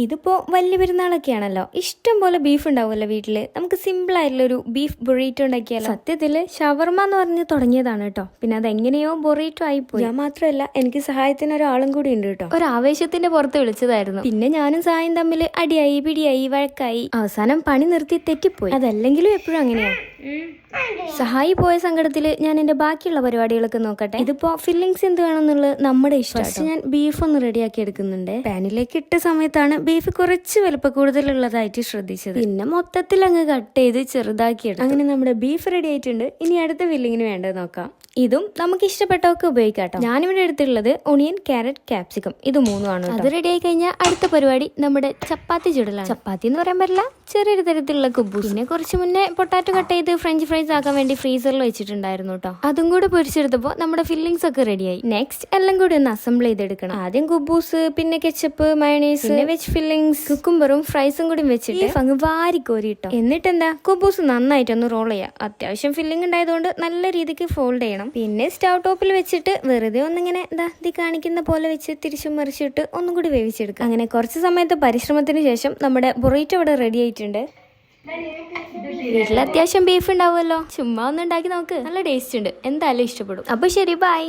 ഇതിപ്പോ വലിയ പെരുന്നാളൊക്കെയാണല്ലോ, ഇഷ്ടം പോലെ ബീഫ് ഉണ്ടാവുമല്ലോ വീട്ടില്. നമുക്ക് സിമ്പിൾ ആയിട്ടുള്ള ഒരു ബീഫ് ബൊറീറ്റോ ഉണ്ടാക്കിയാലോ. സത്യത്തില് ഷവർമ എന്ന് പറഞ്ഞ് തുടങ്ങിയതാണ് കേട്ടോ, പിന്നെ അതെങ്ങനെയോ ബൊറീറ്റോ ആയിപ്പോയി. ഞാൻ മാത്രമല്ല, എനിക്ക് സഹായത്തിന് ഒരാളും കൂടി ഉണ്ട് കേട്ടോ. ഒരു ആവേശത്തിന്റെ പുറത്ത് വിളിച്ചതായിരുന്നു. പിന്നെ ഞാനും സഹായം തമ്മിൽ അടിയായി, പിടിയായി, വഴക്കായി, അവസാനം പണി നിർത്തി തെറ്റിപ്പോയി. അതല്ലെങ്കിലും എപ്പോഴും അങ്ങനെയാ. സഹായി പോയ സങ്കടത്തില് ഞാൻ എന്റെ ബാക്കിയുള്ള പരിപാടികളൊക്കെ നോക്കട്ടെ. ഇതിപ്പോ ഫില്ലിങ്സ് എന്ത് വേണമെന്നുള്ളത് നമ്മുടെ ഇഷ്ടം. ഞാൻ ബീഫ് ഒന്ന് റെഡിയാക്കി എടുക്കുന്നുണ്ട്. പാനിലേക്ക് ഇട്ട സമയത്താണ് ബീഫ് കുറച്ച് വലുപ്പ കൂടുതലുള്ളതായിട്ട് ശ്രദ്ധിച്ചത്. പിന്നെ മൊത്തത്തിൽ അങ്ങ് കട്ട് ചെയ്ത് ചെറുതാക്കി എടുത്തു. അങ്ങനെ നമ്മുടെ ബീഫ് റെഡി ആയിട്ടുണ്ട്. ഇനി അടുത്ത ഫില്ലിങ്ങിന് വേണ്ടത് നോക്കാം. ഇതും നമുക്ക് ഇഷ്ടപ്പെട്ടവർക്ക് ഉപയോഗിക്കാട്ടോ. ഞാനിവിടെ എടുത്തിട്ടുള്ളത് ഒണിയൻ, ക്യാരറ്റ്, ക്യാപ്സിക്കം, ഇത് മൂന്നുമാണ്. അത് റെഡി ആയി കഴിഞ്ഞാൽ അടുത്ത പരിപാടി നമ്മുടെ ചപ്പാത്തി ചുടലാണ്. ചപ്പാത്തി എന്ന് പറയാൻ പറ്റില്ല, ചെറിയൊരു തരത്തിലുള്ള കുബൂസ്. പിന്നെ കുറച്ച് മുന്നേ പൊട്ടാറ്റോ കട്ട് ചെയ്ത് ഫ്രഞ്ച് ഫ്രൈസ് ആക്കാൻ വേണ്ടി ഫ്രീസറിൽ വെച്ചിട്ടുണ്ടായിരുന്നു കേട്ടോ. അതും കൂടെ പൊരിച്ചെടുത്തപ്പോൾ നമ്മുടെ ഫില്ലിങ്സ് ഒക്കെ റെഡിയായി. നെക്സ്റ്റ് എല്ലാം കൂടി ഒന്ന് അസംബിൾ ചെയ്തെടുക്കണം. ആദ്യം കുബൂസ്, പിന്നെ കെച്ചപ്പ്, മയണൈസ്, പിന്നെ വെജ് ഫില്ലിങ്സ്, കുക്കുംബറും ഫ്രൈസും കൂടി വെച്ചിട്ട് അങ്ങ് വാരി കോരിട്ടോ. എന്നിട്ട് എന്താ, കുബൂസ് നന്നായിട്ടൊന്ന് റോൾ ചെയ്യാം. അത്യാവശ്യം ഫില്ലിംഗ് ഉണ്ടായതുകൊണ്ട് നല്ല രീതിക്ക് ഫോൾഡ് ചെയ്യണം. പിന്നെ സ്റ്റൗ ടോപ്പിൽ വെച്ചിട്ട് വെറുതെ ഒന്നിങ്ങനെ ഇത് കാണിക്കുന്ന പോലെ വെച്ച് തിരിച്ചും മറിച്ചിട്ട് ഒന്നും കൂടി വേവിച്ചെടുക്കുക. അങ്ങനെ കുറച്ച് സമയത്ത് പരിശ്രമത്തിന് ശേഷം നമ്മുടെ ബൊറീറ്റോ ഇവിടെ റെഡി ആയിട്ടുണ്ട്. വീട്ടിൽ അത്യാവശ്യം ബീഫ് ഉണ്ടാവുമല്ലോ, ചുമ്മാ ഒന്ന് ഉണ്ടാക്കി നോക്ക്. നല്ല ടേസ്റ്റ് ഉണ്ട്, എന്തായാലും ഇഷ്ടപ്പെടും. അപ്പൊ ശരി, ബൈ.